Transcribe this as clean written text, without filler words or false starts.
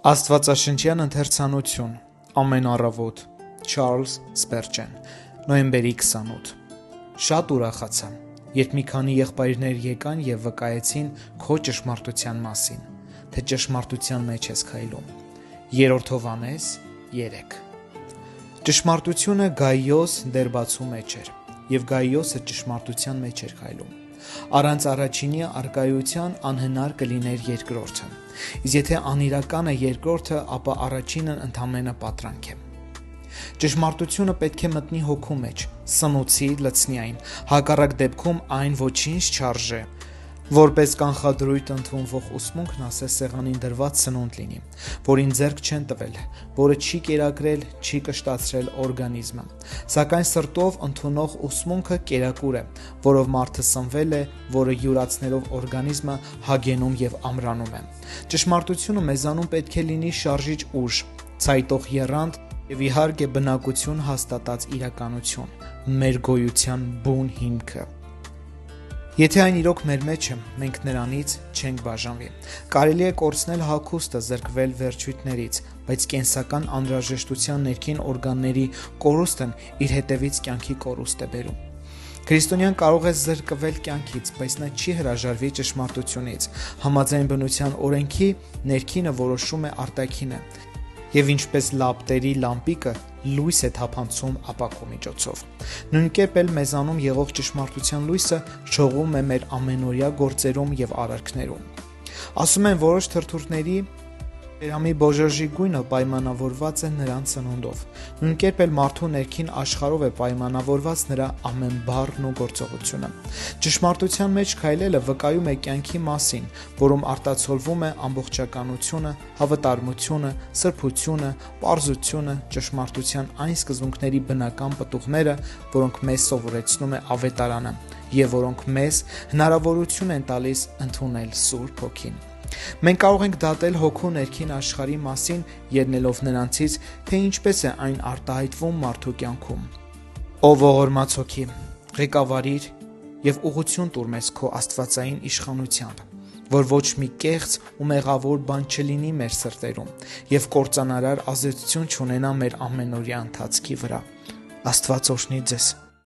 Աստվածաշնչյան ընթերցանություն ամեն առավոտ Չարլզ Սպերջեն նոյեմբերի 28 Շատ ուրախացա, երբ մի քանի եղբայրներ եկան և վկայեցին քո ճշմարտության մասին, թե ճշմարտության մեջ ես քայլում։ Երրորդ Հովհաննես 3 Ճշմարտությունը Գայիոս դերբացու մեջ էր, և Գայիոսը ճշմարտության մեջ էր քայլում։ Առանց առաջինի առկայության անհնար կլիներ երկրորդը, իսկ եթե անիրական է երկրորդը, ապա առաջինն ընդամենը պատրանք է։ Ճշմարտությունը պետք է մտնի հոգու մեջ, սնուցի, լցնի այն, հակառակ դեպքում այն ոչինչ չարժե։ Որպես կանխադրույթ ընդունվող ուսմունքն ասե սեղանին դրված սնունդ լինի, որին ձեռք չեն տվել, որը չի կերակրել, չի կշտացրել օրգանիզմը, սակայն սրտով ընդունող ուսմունքը կերակուր է, որով մարդը սնվել է, որը յուրացնելով օրգանիզմը հագենում և ամրանում է։ Ճշմարտությունը մեզանում պետք է լինի շարժիչ ուժ, ցայտող եռանդ և իհարկե բնակություն հաստատած իրականություն, մեր գոյության բուն հիմքը։ Եթե այն իրոք մեր մեջ է, մենք նրանից չենք բաժանվի։ Կարելի է կորցնել հագուստը, զրկվել վերջույթներից, բայց կենսական անհրաժեշտության ներքին օրգանների կորուստն իր հետևից կյանքի կորուստ է բերում։ Քրիստոնյան կարող է զրկվել կյանքից, բայց նա չի հրաժարվի ճշմարտությունից։ Համաձայն բնության օրենքի, ներքինը որոշում է արտաքինը, և ինչպես լապտերի լամպիկը լույս է թափանցում ապակու միջոցով։ Նույն կերպ էլ մեզանում եղող ճշմարտության լույսը շողում է մեր ամենօրյա գործերում և արարքներում։ Ասում են որոշ թրթուրների բերամի բոժոժի գույնը պայմանավորված է նրանց սնունդով։ Նույն կերպ էլ մարդու ներքին աշխարհով է պայմանավորված նրա ամեն բառն ու գործողությունը։ Ճշմարտության մեջ քայլելը վկայում է կյանքի մասին, որում արտացոլվում է ամբողջականությունը, հավատարմությունը, սրբությունը, պարզությունը, ճշմարտության այն սկզբունքների բնական պտուղները, որոնք մեզ սովորեցնում է Ավետարանը, և որոնք մեզ հնարավորություն են տալիս ընդունել Սուրբ Հոգին։ Մենք կարող ենք դատել հոգու ներքին աշխարհի մասին, ելնելով նրանցից, թե ինչպես է այն արտահայտվում մարդու կյանքում։ Ով ողորմած Հոգի, ղեկավարիր և ուղղություն տուր մեզ քո աստվածային իշխանությամբ, որ ոչ մի կեղծ ու մեղավոր բան չլինի մեր սրտերում և կործանարար ազդեցություն չունենա մեր ամենօրյա ընթացքի վրա։ Աստված օրհնի ձեզ։